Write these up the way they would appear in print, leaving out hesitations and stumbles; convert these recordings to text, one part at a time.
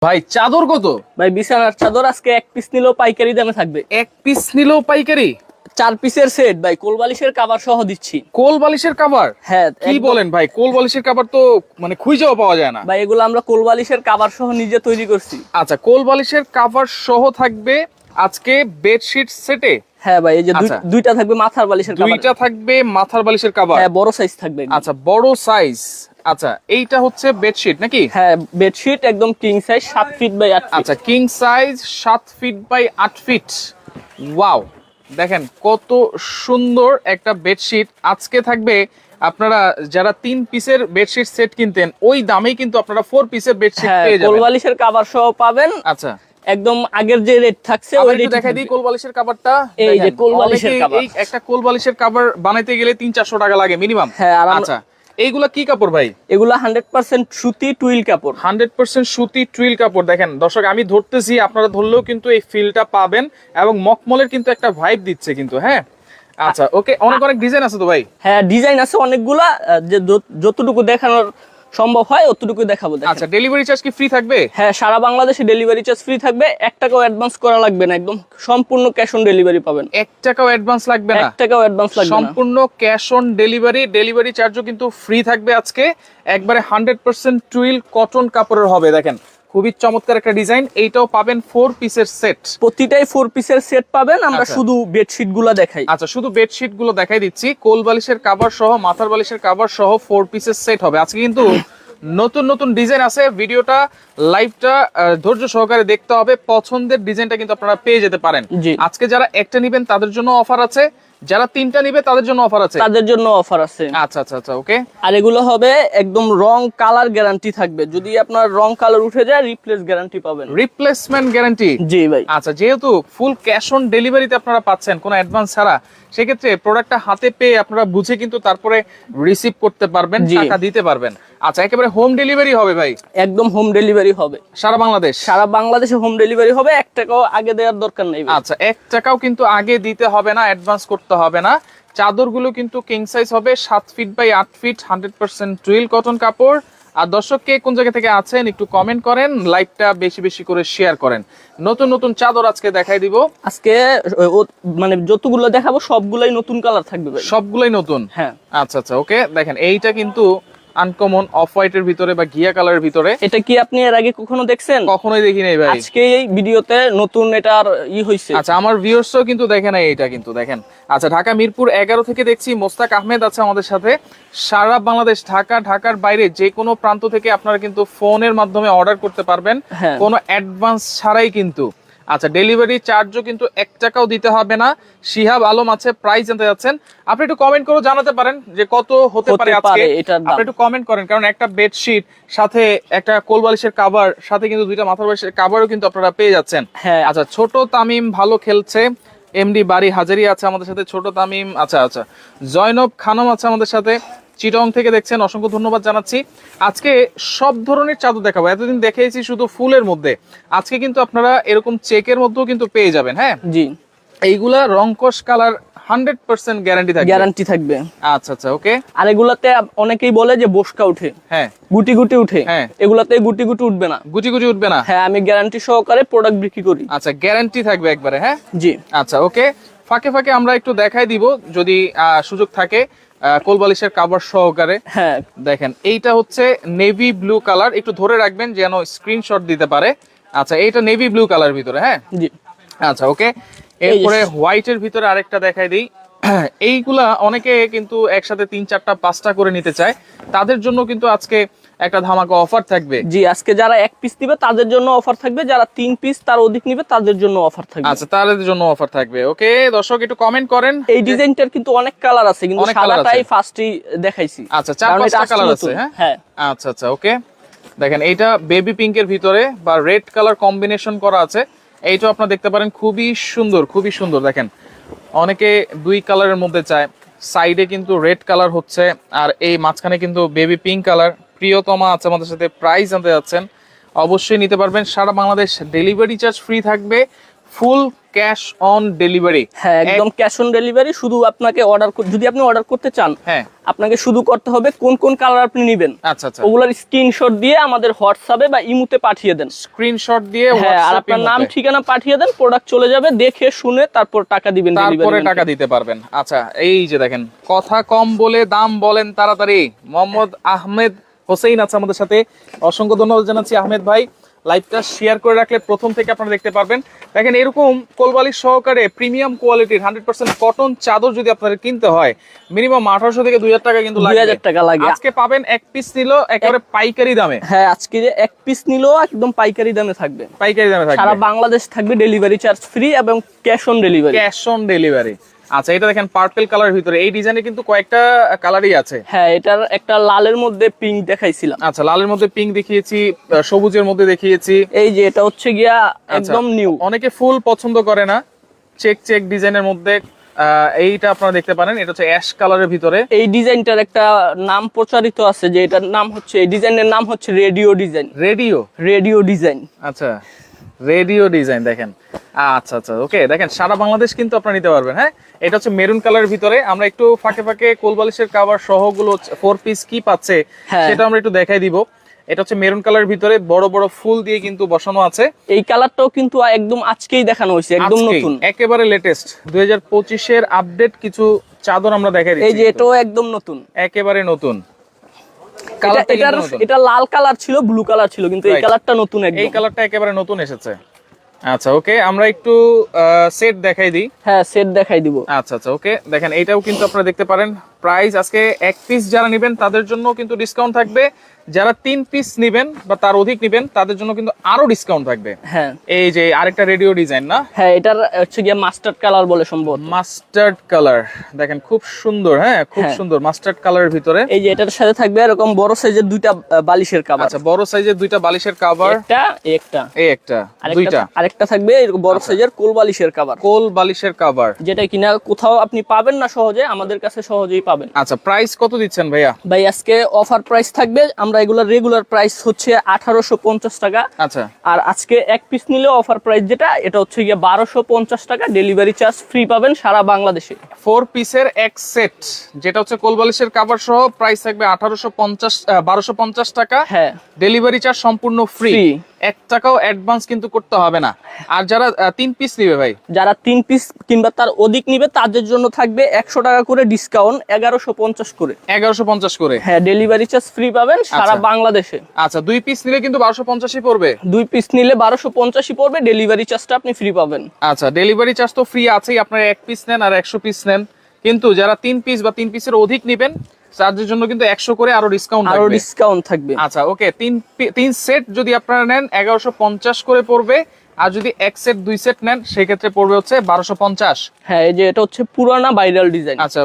ভাই চাদর কত? ভাই বিছানার চাদর আজকে এক পিস নিলেও পাইকারি দামে থাকবে। এক পিস নিলেও পাইকারি? 4 পিসের সেট ভাই, কোল বালিশের কভার সহ দিচ্ছি। কোল বালিশের কভার? হ্যাঁ কি বলেন ভাই, কোল বালিশের কভার তো মানে খুঁজেও পাওয়া যায় না ভাই, এগুলো আমরা কোল বালিশের কভার সহ নিজে তৈরি করছি। আচ্ছা, কোল বালিশের কভার সহ থাকবে আজকে বেডশিট সেটে। হ্যাঁ ভাই, এই যে আচ্ছা। দুইটা থাকবে মাথার বালিশের কভার। দুইটা থাকবে মাথার বালিশের কভার। হ্যাঁ, বড় সাইজ থাকবে। আচ্ছা, বড় সাইজ। আচ্ছা, এইটা হচ্ছে বেডশিট নাকি? হ্যাঁ, বেডশিট একদম king size 7 feet by 8 feet. আচ্ছা, king size 7 feet by 8 feet. Wow, দেখেন কত সুন্দর একটা বেডশিট আজকে থাকবে। আপনারা যারা 3 পিসের বেডশিট সেট কিনতেন ওই দামেই কিন্তু আপনারা 4 পিসের বেডশিট হ্যাঁ, পেয়ে কোল যাবেন। বালিশের কভার সহ পাবেন। আচ্ছা, একদম আগের যে রেট থাকছে ওই রেট দেখাই দিই কোল বালিশের কভারটা। এই যে কোল বালিশের অনেকে কভার। এই একটা কোল বালিশের কভার বানাইতে গেলে 300-400 টাকা লাগে মিনিমাম। হ্যাঁ, আর আচ্ছা, এইগুলা কি কাপড় ভাই? এগুলা 100% সুতি টুইল কাপড়। 100% সুতি টুইল কাপড়। দেখেন দর্শক, আমি ধরতেছি, আপনারা ধরলেও কিন্তু এই ফিলটা পাবেন এবং মখমলের কিন্তু একটা ভাইব দিচ্ছে কিন্তু। হ্যাঁ, আচ্ছা ওকে। অনেক অনেক ডিজাইন আছে তো ভাই? হ্যাঁ, ডিজাইন আছে অনেকগুলা, যে যতটুকু দেখানোর সম্ভব হয় অতটুকু দেখাবো। আচ্ছা, ডেলিভারি চার্জ কি ফ্রি থাকবে? হ্যাঁ, সারা বাংলাদেশে ডেলিভারি চার্জ ফ্রি থাকবে। 1 টাকাও অ্যাডভান্স করা লাগবে না, একদম সম্পূর্ণ ক্যাশ অন ডেলিভারি পাবেন। 1 টাকাও অ্যাডভান্স লাগবে না? 1 টাকাও অ্যাডভান্স লাগবে না, সম্পূর্ণ ক্যাশ অন ডেলিভারি। ডেলিভারি চার্জও কিন্তু ফ্রি থাকবে আজকে। একবারে 100% টুইল কটন কাপড়ের হবে। দেখেন খুবই চমৎকার একটা ডিজাইন। এইটাও পাবেন 4 পিসের সেট। প্রতিটাই 4 পিসের সেট পাবেন। আমরা আচ্ছা। শুধু বেডশিট গুলা দেখাই। আচ্ছা, শুধু বেডশিট গুলো দেখাই দিচ্ছি। কোল বালিশের কভার সহ মাথার বালিশের কভার সহ 4 পিসের সেট হবে আজকে। কিন্তু নতুন নতুন ডিজাইন আছে। ভিডিওটা লাইভটা ধৈর্য সহকারে দেখতে হবে। পছন্দের ডিজাইনটা কিন্তু আপনারা পেয়ে যেতে পারেন। জি। আজকে যারা একটা নিবেন তাদের জন্য অফার আছে, যারা 3টা নিবে তাদের জন্য অফার আছে। তাদের জন্য অফার আছে। আচ্ছা আচ্ছা আচ্ছা, ওকে। আর এগুলো হবে একদম রং কালার গ্যারান্টি থাকবে। যদি আপনার রং কালার উঠে যায় রিপ্লেস গ্যারান্টি পাবেন। Replacement guarantee? জি ভাই। আচ্ছা, যেহেতু ফুল ক্যাশ অন ডেলিভারিতে আপনারা পাচ্ছেন কোনো অ্যাডভান্স ছাড়া, সেক্ষেত্রে প্রোডাক্টটা হাতে পেয়ে আপনারা বুঝে কিন্তু তারপরে রিসিভ করতে পারবেন, টাকা দিতে পারবেন। আচ্ছা, একেবারে হোম ডেলিভারি হবে ভাই? একদম হোম ডেলিভারি হবে সারা বাংলাদেশ? সারা বাংলাদেশে হোম ডেলিভারি হবে। 1 টাকাও আগে দেওয়ার দরকার নেই ভাই। আচ্ছা, 1 টাকাও কিন্তু আগে দিতে হবে না, অ্যাডভান্স করতে হবে না। চাদরগুলো কিন্তু কিং সাইজ হবে 7 feet by 8 feet, 100% twill cotton কাপড়। আর দর্শক, কে কোন জায়গা থেকে আছেন একটু কমেন্ট করেন, লাইভটা বেশি বেশি করে শেয়ার করেন। নতুন নতুন চাদর আজকে দেখাই দিব। আজকে মানে যতগুলো দেখাবো সবগুলাই নতুন কালার থাকবে ভাই। সবগুলাই নতুন? হ্যাঁ। আচ্ছা আচ্ছা, ওকে। দেখেন এইটা কিন্তু আনকমন অফ হোয়াইটের ভিতরে বা ঘিয়া কালারের ভিতরে। এটা কি আপনি এর আগে কখনো দেখছেন? কখনোই দেখি নাই ভাই। আজকে এই ভিডিওতে নতুন এটার হইছে। আচ্ছা, আমার ভিউয়ার্সও কিন্তু দেখে নাই এটা কিন্তু। দেখেন, আচ্ছা, ঢাকা মিরপুর 11 থেকে দেখছি মোস্তাক আহমেদ আছে আমাদের সাথে। সারা বাংলাদেশ, ঢাকার বাইরে যে কোনো প্রান্ত থেকে আপনারা কিন্তু ফোনের মাধ্যমে অর্ডার করতে পারবেন, হ্যাঁ। কোনো অ্যাডভান্স ছাড়াই কিন্তু। আচ্ছা, ডেলিভারি চার্জও কিন্তু 1 টাকাও দিতে হবে না। শিহাব আলম আছে, প্রাইস জানতে যাচ্ছেন। আপনি একটু কমেন্ট করে জানাতে পারেন যে কত হতে পারে আজকে। আপনি একটু কমেন্ট করেন, কারণ একটা বেডশিট সাথে একটা কোল বালিশের কভার সাথে কিন্তু 2টা মাথার বালিশের কভারও কিন্তু আপনারা পেয়ে যাচ্ছেন। হ্যাঁ। আচ্ছা, ছোট তামিম ভালো খেলছে, এমডি বাড়ি হাজারি আছে আমাদের সাথে। ছোট তামিম, আচ্ছা আচ্ছা, জয়নব খানম আছে আমাদের সাথে, চিটং থেকে দেখছেন, অসংখ্য ধন্যবাদ জানাচ্ছি। আজকে সব ধরনের চাদর দেখাবো। এতদিন দেখিয়েছি শুধু ফুলের মধ্যে, আজকে কিন্তু আপনারা এরকম চেকের মধ্যেও কিন্তু পেয়ে যাবেন। হ্যাঁ জি, এইগুলা রংকশ কালার 100% গ্যারান্টি থাকবে। আচ্ছা আচ্ছা, ওকে। আর এগুলাতে অনেকেই বলে যে বসকা উঠে, হ্যাঁ, গুটি গুটি উঠে। হ্যাঁ। এগুলাতে গুটি গুটি উঠবে না, গুটি গুটি উঠবে না? হ্যাঁ, আমি গ্যারান্টি সহকারে প্রোডাক্ট বিক্রি করি। আচ্ছা, গ্যারান্টি থাকবে একবারে? হ্যাঁ জি। আচ্ছা, ওকে। ফাঁকে ফাঁকে আমরা একটু দেখাই দিব যদি সুযোগ থাকে, কোল বালিশের কভার সহকারে। হ্যাঁ, দেখেন এইটা হচ্ছে নেভি ব্লু কালার, একটু ধরে রাখবেন যেন স্ক্রিনশট দিতে পারে। আচ্ছা, এইটা নেভি ব্লু কালার ভিতরে। হ্যাঁ জি। আচ্ছা, ওকে। এরপরে হোয়াইটের ভিতরে আরেকটা দেখাই দিই। এইগুলা অনেকে কিন্তু একসাথে 3, 4টা, 5টা করে নিতে চায়, তাদের জন্য কিন্তু আজকে একটা ধামাকা অফার থাকবে। জি, আজকে যারা 1 পিস নিবে তাদের জন্য অফার থাকবে, যারা 3 পিস তার অধিক নিবে তাদের জন্য অফার থাকবে। আচ্ছা, তাদের জন্য অফার থাকবে। ওকে দর্শক, একটু কমেন্ট করেন। এই ডিজাইনটার কিন্তু অনেক কালার আছে, কিন্তু অনেক colour সাদাটাই আছে। ফার্স্টই দেখাইছি। আচ্ছা, 4-5টা কালার আছে। হ্যাঁ। আচ্ছা আচ্ছা, ওকে। দেখেন এইটা বেবি পিঙ্কের ভিতরে বা রেড কালার কম্বিনেশন করা আছে। এইটাও আপনারা দেখতে পারেন, খুবই সুন্দর, খুবই সুন্দর। দেখেন অনেকে 2 কালারের মধ্যে চায়, সাইডে কিন্তু রেড কালার হচ্ছে, আর এই মাঝখানে কিন্তু বেবি পিঙ্ক কালার। প্রিয়তমা আছে আমাদের সাথে, প্রাইস জানতে যাচ্ছেন, অবশ্যই নিতে পারবেন। সারা বাংলাদেশ ডেলিভারি চার্জ ফ্রি থাকবে। Full cash on delivery. হ্যাঁ, একদম ক্যাশ অন ডেলিভারি। শুধু আপনাকে যদি আপনি অর্ডার করতে চান, হ্যাঁ, আপনাকে শুধু করতে হবে কোন কোন কালার আপনি নেবেন, আচ্ছা আচ্ছা, ওগুলোর স্ক্রিনশট দিয়ে আমাদের হোয়াটসঅ্যাপে বা ইমুতে পাঠিয়ে দেন। স্ক্রিনশট দিয়ে হ্যাঁ, আর আপনার নাম ঠিকানা পাঠিয়ে দেন, প্রোডাক্ট চলে যাবে, দেখে শুনে তারপর টাকা দিবেন, তারপরে টাকা দিতে পারবেন। আচ্ছা, এই যে দেখেন, কথা কম বলে দাম বলেন তাড়াতাড়ি। মোহাম্মদ আহমেদ হোসেন আছে আমাদের সাথে, অসংখ্য ধন্যবাদ জানাচ্ছি আহমেদ ভাই। লাইভটা শেয়ার করে রাখলে প্রথম থেকে আপনারা দেখতে পারবেন। দেখেন, এরকম কোলবালিশ সহকারে প্রিমিয়াম কোয়ালিটির 100% কটন চাদর যদি আপনাদের কিনতে হয়, মিনিমাম 1800 থেকে 2000 টাকা কিন্তু লাগবে। 2000 টাকা লাগে। আজকে পাবেন এক পিস নিলো একেবারে পাইকারি দামে। হ্যাঁ, আজকে যে এক পিস নিলো একদম পাইকারি দামে থাকবে। পাইকারি দামে থাকবে, সারা বাংলাদেশ থাকবে, ডেলিভারি চার্জ ফ্রি এবং cash on delivery. Cash on delivery. আচ্ছা, এটা দেখেন পার্পল কালারের ভিতরে, এই ডিজাইনে কিন্তু কয়েকটা কালারই আছে। হ্যাঁ, এটার একটা লালের মধ্যে পিঙ্ক দেখাইছিলাম। আচ্ছা, লালের মধ্যে পিঙ্ক দেখিয়েছি, সবুজের মধ্যে দেখিয়েছি। এই যে এটা হচ্ছে গিয়া একদম নিউ। অনেকে ফুল পছন্দ করে না, চেক চেক ডিজাইনের মধ্যে এইটা আপনারা দেখতে পারেন। এটা হচ্ছে অ্যাশ কালারের ভিতরে। এই ডিজাইনটার একটা নাম প্রচারিত আছে, যে এটার নাম হচ্ছে, এই ডিজাইনের নাম হচ্ছে রেডিও ডিজাইন। Radio design. আচ্ছা, রেডিও ডিজাইন দেখেন। আচ্ছা আচ্ছা, ওকে, দেখেন সারা বাংলাদেশ কিন্তু আপনারা নিতে পারবেন। হ্যাঁ, এটা হচ্ছে মেরুন কালারের ভিতরে। আমরা একটু ফাঁকে ফাঁকে কোলবালিশের কভার সহ গুলো 4 পিস কি পাচ্ছে সেটা আমরা একটু দেখাই দিব। এটা হচ্ছে মেরুন কালারের ভিতরে বড় বড় ফুল দিয়ে কিন্তু বসানো আছে। এই কালারটাও কিন্তু একদম আজকেই দেখানো হয়েছে, একদম নতুন, একেবারে লেটেস্ট 2025 এর আপডেট কিছু চাদর আমরা দেখাই দিচ্ছি। এই যে এটাও একদম নতুন, একেবারে নতুন। এটা লাল কালার ছিল, ব্লু কালার ছিল, কিন্তু এই কালারটা নতুন, একদম এই কালারটা একেবারে নতুন এসেছে। আচ্ছা, ওকে, আমরা একটু সেট দেখাই দিই। হ্যাঁ, সেট দেখাই দিব। আচ্ছা আচ্ছা, ওকে, দেখেন এইটাও কিন্তু আপনারা দেখতে পারেন। প্রাইস আজকে এক পিস যারা নেবেন তাদের জন্য কিন্তু ডিসকাউন্ট থাকবে, যারা 3 পিস নেবেন বা তার অধিক নেবেন তাদের জন্য কিন্তু আরো ডিসকাউন্ট থাকবে। হ্যাঁ, এই যে আরেকটা রেডিও ডিজাইন না? হ্যাঁ, এটার হচ্ছে গিয়ে মাস্টার্ড কালার বলে সম্ভবত। মাস্টার্ড কালার দেখেন, খুব সুন্দর। হ্যাঁ, খুব সুন্দর মাস্টার্ড কালারের ভিতরে। এই যে এটার সাথে থাকবে এরকম বড় সাইজের দুইটা বালিশের কভার। আচ্ছা, বড় সাইজের দুইটা বালিশের কভার, দুইটা। আরেকটা থাকবে এরকম বড় সাইজের কোল বালিশের কভার। কোল বালিশের কভার, যেটা কিনা কোথাও আপনি পাবেন না সহজে, আমাদের কাছে সহজেই পাবেন। আচ্ছা, প্রাইস কত দিচ্ছেন ভাইয়া? ভাই, আজকে অফার প্রাইস থাকবে, আমরা এগুলা রেগুলার প্রাইস হচ্ছে 1850 টাকা। আচ্ছা, আর আজকে এক পিস নিলে অফার প্রাইস যেটা, এটা হচ্ছে গিয়ে 1250 টাকা, ডেলিভারি চার্জ ফ্রি পাবেন সারা বাংলাদেশে। 4 পিসের এক সেট, যেটা হচ্ছে কোলবালিশের কভার সহ, প্রাইস থাকবে 1250 টাকা। হ্যাঁ, ডেলিভারি চার্জ সম্পূর্ণ ফ্রি, 1 টাকাও অ্যাডভান্স কিন্তু করতে হবে না। আর যারা 3 পিস নিবে ভাই, যারা 3 পিস কিংবা তার অধিক নিবে তাদের জন্য থাকবে 100 টাকা করে ডিসকাউন্ট, 1150 করে। 1150 করে। হ্যাঁ, ডেলিভারি চার্জ ফ্রি পাবেন সারা বাংলাদেশে। আচ্ছা, 2 পিস নিলে কিন্তু 1250ই পড়বে। 2 পিস নিলে 1250ই পড়বে, ডেলিভারি চার্জটা আপনি ফ্রি পাবেন। আচ্ছা, ডেলিভারি চার্জ তো ফ্রি আছেই, আপনারা 1 পিস নেন আর 100 পিস নেন, কিন্তু যারা 3 পিস বা 3 পিসের অধিক নেবেন চার্জের জন্য কিন্তু 100 করে আরো ডিসকাউন্ট থাকবে। আচ্ছা, ওকে, 3 সেট যদি আপনারা নেন 1150 করে পড়বে, আর যদি 1 সেট 2 সেট নেন সেক্ষেত্রে পড়বে হচ্ছে 1250। হ্যাঁ, এই যে এটা হচ্ছে পুরানা ভাইরাল ডিজাইন। আচ্ছা,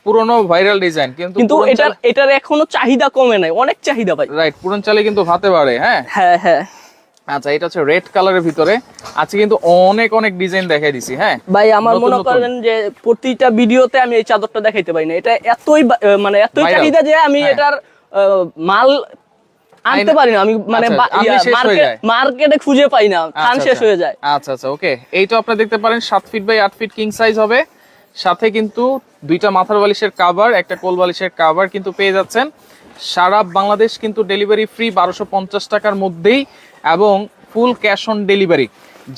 পুরনো ভাইরাল ডিজাইন, কিন্তু এটার এখনো চাহিদা কমে নাই, অনেক চাহিদা ভাই। রাইট, পুরন চালে কিন্তু ভাতে বাড়ে। হ্যাঁ হ্যাঁ হ্যাঁ। আচ্ছা, এটা হচ্ছে রেড কালারের ভিতরে। আজকে কিন্তু অনেক অনেক ডিজাইন দেখাই দিছি। হ্যাঁ ভাই, আমার মনে করেন যে প্রতিটা ভিডিওতে আমি এই চাদরটা দেখাইতে পারি না, এটা এতই এতই চাহিদা যে আমি এটার মাল আনতে পারি না, আমি মার্কেটে খুঁজে পাই না, খান শেষ হয়ে যায়। আচ্ছা আচ্ছা, ওকে, এইটা আপনারা দেখতে পারেন 7 feet by 8 feet king size হবে, সাথে কিন্তু দুইটা মাথার বালিশের কভার, একটা কোল বালিশের কভার কিন্তু পেয়ে যাচ্ছেন। সারা বাংলাদেশ কিন্তু ডেলিভারি ফ্রি 1250 টাকার মধ্যেই, এবং ফুল ক্যাশ অন ডেলিভারি।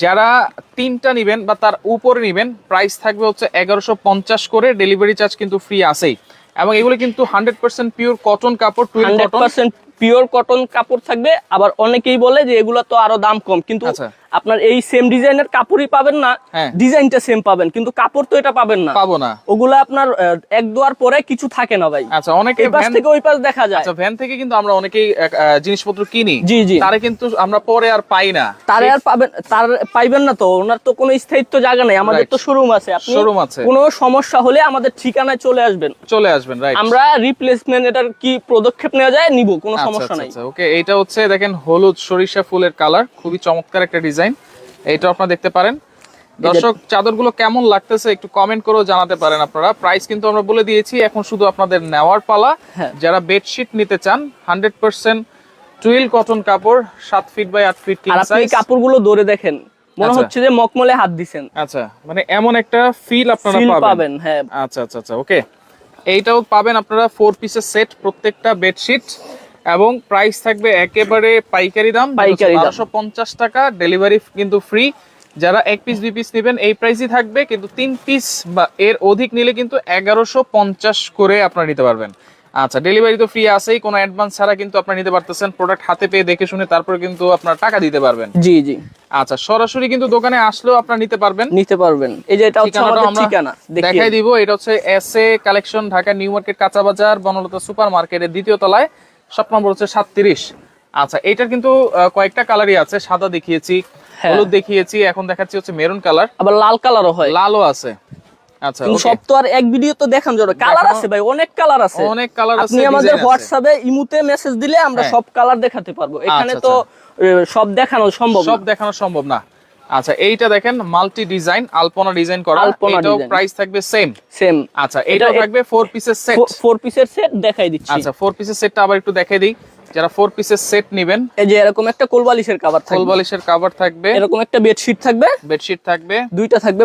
যারা 3টা নেবেন বা তার উপরে নেবেন প্রাইস থাকবে হচ্ছে 1150 করে, ডেলিভারি চার্জ কিন্তু ফ্রি আছেই। এবং এগুলো কিন্তু 100% পিওর কটন কাপড়, 100% পিওর কটন কাপড় থাকবে। আবার অনেকেই বলে যে এগুলো তো আরো দাম কম, কিন্তু আপনার এই সেম ডিজাইনের কাপড়ই পাবেন না, ডিজাইনটা সেম পাবেন, কিন্তু কাপড় তো এটা পাবেন না, পাবো না। ওগুলো আপনার এক দুয়ার পরে কিছু থাকে না ভাই। আচ্ছা, অনেকে এই পাশ থেকে ওই পাশ দেখা যায়। আচ্ছা, ভ্যান থেকে কিন্তু আমরা অনেকেই জিনিসপত্র কিনি, জি জি, তারে কিন্তু আমরা পরে আর পাই না, তারে আর পাইবেন না, তো ওনার তো কোনো স্থায়িত্ব জায়গা নাই। আমাদের তো শোরুম আছে, আপনি কোনো সমস্যা হলে আমাদের ঠিকানায় চলে আসবেন, রাইট। আমরা রিপ্লেসমেন্ট এটার কি পদক্ষেপ নেওয়া যায় নিব, কোনো সমস্যা নাই। আচ্ছা, ওকে, এইটা হচ্ছে দেখেন হলুদ সরিষা ফুলের কালার, খুবই চমৎকার একটা ডিজাইন, এইটা আপনারা দেখতে পারেন। দর্শক, চাদরগুলো কেমন লাগতেছে একটু কমেন্ট করেও জানাতে পারেন আপনারা। প্রাইস কিন্তু আমরা বলে দিয়েছি, এখন শুধু আপনাদের নেওয়ার পালা। যারা বেডশিট নিতে চান 100% টুইল কটন কাপড়, 7 feet by 8 feet king size. আপনি কাপড়গুলো ধরে দেখেন, মনে হচ্ছে যে মকমলে হাত দিবেন। আচ্ছা, মানে এমন একটা ফিল আপনারা পাবেন। হ্যাঁ, আচ্ছা আচ্ছা আচ্ছা, ওকে। এইটাও পাবেন আপনারা 4 পিসের সেট, প্রত্যেকটা বেডশিট, এবং প্রাইস থাকবে একেবারে পাইকারি দাম 1250 টাকা, ডেলিভারি কিন্তু ফ্রি। যারা 1 পিস 2 পিস নেবেন এই প্রাইসই থাকবে, কিন্তু 3 পিস বা এর অধিক নিলে কিন্তু 1150 করে আপনারা নিতে পারবেন। আচ্ছা, ডেলিভারি তো ফ্রি আছেই, কোনো অ্যাডভান্স ছাড়া কিন্তু আপনারা নিতে পারতেছেন। প্রোডাক্ট হাতে পেয়ে দেখে শুনে তারপরে কিন্তু আপনারা টাকা দিতে পারবেন। জি জি। আচ্ছা, সরাসরি কিন্তু দোকানে আসলেও আপনারা নিতে পারবেন। এই যে এটা হচ্ছে আমাদের ঠিকানা, দেখাই দিব। এটা হচ্ছে SA collection, Dhaka new market কাঁচা বাজার, বনলতা সুপার মার্কেটের 2য় তলায়, শপ নম্বর হচ্ছে 37। আচ্ছা, এটার কিন্তু কয়েকটা কালারই আছে, সাদা দেখিয়েছি, হলুদ দেখিয়েছি, এখন দেখাচ্ছি হচ্ছে মেরুন কালার, আবার লাল কালারও হয়, লালও আছে। আচ্ছা, সব তো আর এক ভিডিও তো দেখান যাবে, কালার আছে ভাই, অনেক কালার আছে, অনেক কালার আছে। আপনি আমাদের হোয়াটসঅ্যাপে ইমুতে মেসেজ দিলে আমরা সব কালার দেখাতে পারবো। এখানে তো সব দেখানো সম্ভব না। আচ্ছা, এইটা দেখেন মাল্টি ডিজাইন আলপনা ডিজাইন করা, এটাও প্রাইস থাকবে সেম। আচ্ছা, এটাও থাকবে 4 পিসের সেট। 4 পিসের সেট দেখাই দিচ্ছি। আচ্ছা, 4 পিসের সেটটা আবার একটু দেখাই দিই। যারা 4 পিসের সেট নেবেন, এই যে এরকম একটা কোলবালিশের কভার থাকবে, এরকম একটা বেডশিট থাকবে, দুইটা থাকবে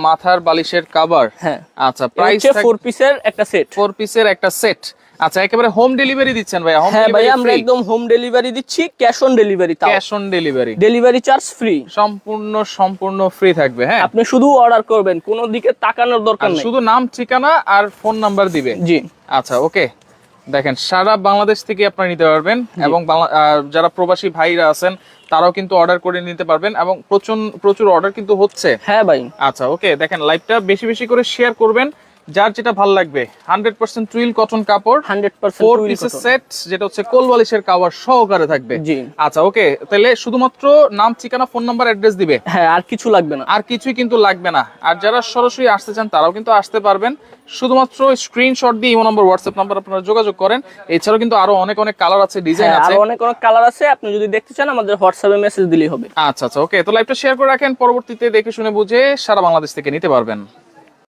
মাথার বালিশের কভার, হ্যাঁ। আচ্ছা, প্রাইস 4 পিসের একটা সেট। আচ্ছা, একেবারে হোম ডেলিভারি দিচ্ছেন ভাই? হ্যাঁ ভাই, আমরা একদম হোম ডেলিভারি দিচ্ছি, cash on delivery, delivery charge free, সম্পূর্ণ ফ্রি থাকবে। হ্যাঁ, আপনি শুধু অর্ডার করবেন, কোনো দিকে তাকানোর দরকার নেই, শুধু নাম, ঠিকানা আর ফোন নাম্বার দিবে। জি। আচ্ছা, ওকে। দেখেন, সারা বাংলাদেশ থেকে আপনারা নিতে পারবেন, এবং যারা প্রবাসী ভাইরা আছেন তারাও কিন্তু অর্ডার করে নিতে পারবেন, এবং প্রচুর অর্ডার কিন্তু হচ্ছে। হ্যাঁ ভাই। আচ্ছা, ওকে। দেখেন, লাইভটা বেশি বেশি করে শেয়ার করবেন, যার যেটা ভালো লাগবে। 100% টুইল কটন কাপড়, 4 পিসের সেট, যেটা হচ্ছে কোলবালিশের কভার সহকারে থাকবে। জি। আচ্ছা, ওকে। তাহলে শুধুমাত্র নাম, ঠিকানা, ফোন নাম্বার, অ্যাড্রেস দিবে, হ্যাঁ, আর কিছু লাগবে না, আর কিছুই কিন্তু লাগবে না। আর যারা সরাসরি আসতে চান তারাও কিন্তু আসতে পারবেন, শুধুমাত্র স্ক্রিনশট দিয়ে ইমো নাম্বার, হোয়াটসঅ্যাপ নাম্বার আপনারা যোগাযোগ করেন। এছাড়াও কিন্তু আরো অনেক কালার আছে, ডিজাইন আছে, আরো অনেক কালার আছে। আপনি যদি দেখতে চান আমাদের হোয়াটসঅ্যাপে মেসেজ দিলেই হবে। আচ্ছা আচ্ছা, ওকে। তো লাইভটা শেয়ার করে রাখেন, পরবর্তীতে দেখে শুনে বুঝে সারা বাংলাদেশ থেকে নিতে পারবেন।